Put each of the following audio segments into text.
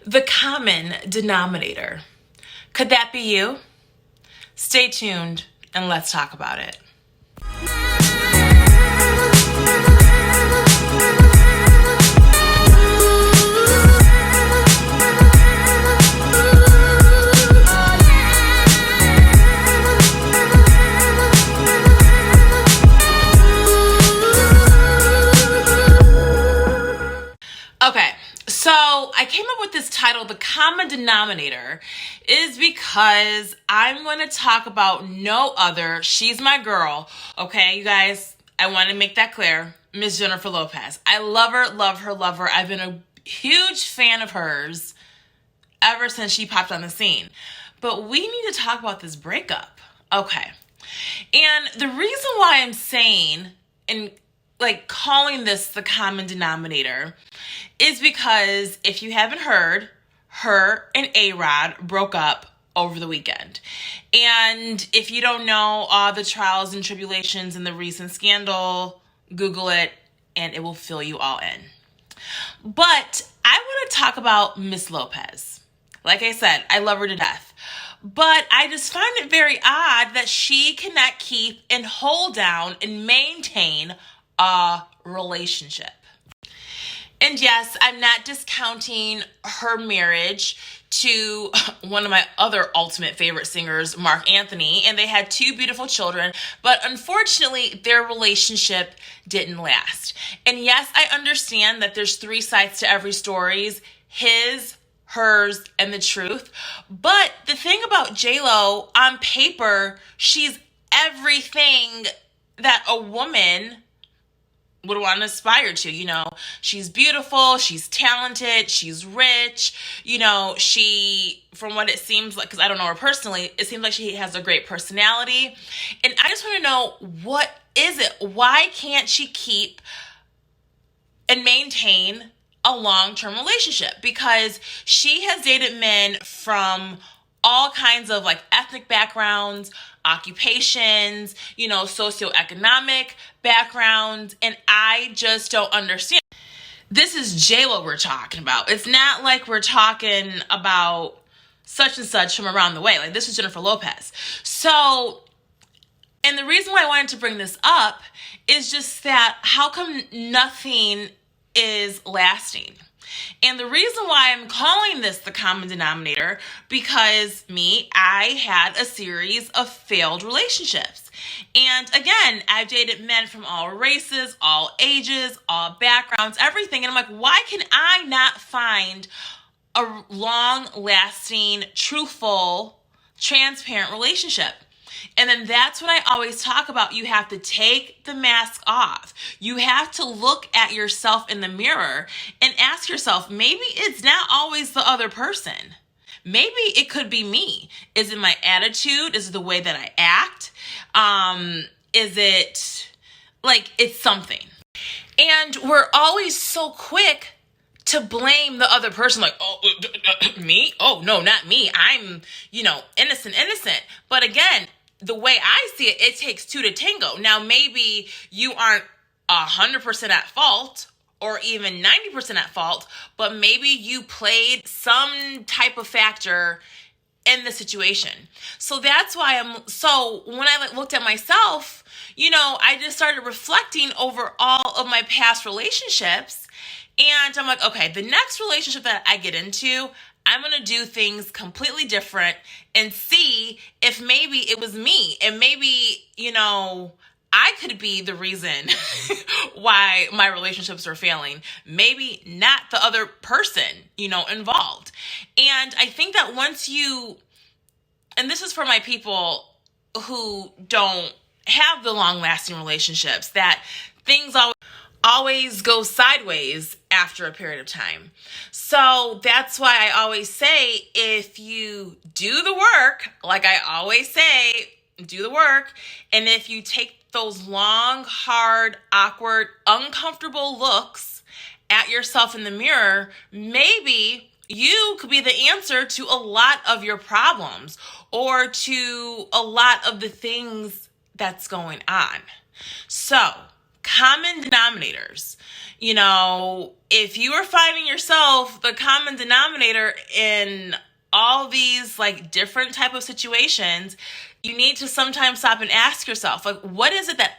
The common denominator. Could that be you? Stay tuned and let's talk about it. Okay, so I came up with this title, The Common Denominator, is because I'm going to talk about no other. She's my girl, okay, you guys? I want to make that clear. Miss Jennifer Lopez. I love her, love her, love her. I've been a huge fan of hers ever since she popped on the scene. But we need to talk about this breakup. Okay. And the reason why I'm saying and calling this the common denominator is because if you haven't heard, her and A-Rod broke up over the weekend. And if you don't know all the trials and tribulations in the recent scandal, Google it and it will fill you all in. But I want to talk about Miss Lopez. Like I said, I love her to death. But I just find it very odd that she cannot keep and hold down and maintain a relationship. And yes, I'm not discounting her marriage to one of my other ultimate favorite singers, Mark Anthony, and they had 2 beautiful children, but unfortunately, their relationship didn't last. And yes, I understand that there's 3 sides to every story, his, hers, and the truth. But the thing about J-Lo, on paper, she's everything that a woman would want to aspire to. You know, she's beautiful, she's talented, she's rich, you know, she, from what it seems like, because I don't know her personally, it seems like she has a great personality. And I just want to know, what is it? Why can't she keep and maintain a long-term relationship? Because she has dated men from all kinds of ethnic backgrounds, occupations, you know, socioeconomic backgrounds, and I just don't understand. This is J-Lo we're talking about. It's not like we're talking about such and such from around the way. This is Jennifer Lopez. So, and the reason why I wanted to bring this up is just that how come nothing is lasting? And the reason why I'm calling this the common denominator, because I had a series of failed relationships. And again, I've dated men from all races, all ages, all backgrounds, everything. And I'm like, why can I not find a long-lasting, truthful, transparent relationship? And then that's when I always talk about, you have to take the mask off. You have to look at yourself in the mirror and ask yourself, maybe it's not always the other person. Maybe it could be me. Is it my attitude? Is it the way that I act? Is it it's something? And we're always so quick to blame the other person, me? Oh, no, not me. I'm, innocent. But again, the way I see it, it takes 2 to tango. Now, maybe you aren't 100% at fault or even 90% at fault, but maybe you played some type of factor in the situation. So that's why when I looked at myself, I just started reflecting over all of my past relationships. And I'm like, okay, the next relationship that I get into, I'm going to do things completely different and see if maybe it was me. And maybe, I could be the reason why my relationships are failing. Maybe not the other person, involved. And I think that once and this is for my people who don't have the long-lasting relationships, that things always go sideways after a period of time. So that's why I always say, if you do the work, do the work, and if you take those long, hard, awkward, uncomfortable looks at yourself in the mirror, maybe you could be the answer to a lot of your problems or to a lot of the things that's going on. So, common denominators. You know, if you are finding yourself the common denominator in all these like different type of situations, you need to sometimes stop and ask yourself, like, what is it that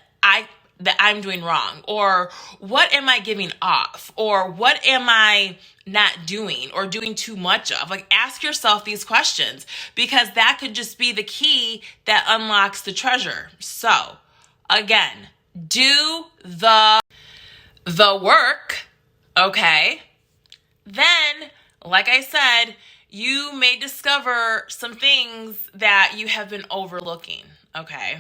I'm doing wrong? Or what am I giving off? Or what am I not doing or doing too much of? Like, ask yourself these questions, because that could just be the key that unlocks the treasure. So, again, do the work, okay? Then, like I said, you may discover some things that you have been overlooking, okay?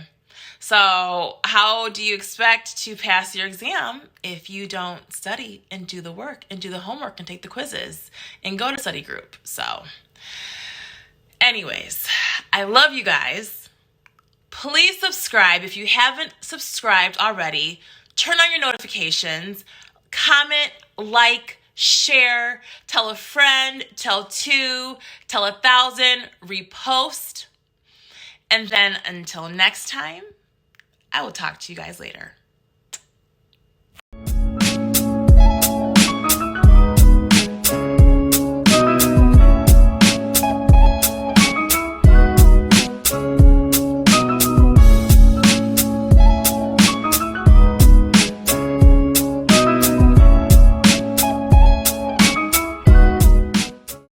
So how do you expect to pass your exam if you don't study and do the work and do the homework and take the quizzes and go to study group? So anyways, I love you guys. Please subscribe if you haven't subscribed already. Turn on your notifications, comment, like, share, tell a friend, tell two, tell 1,000, repost. And then until next time, I will talk to you guys later.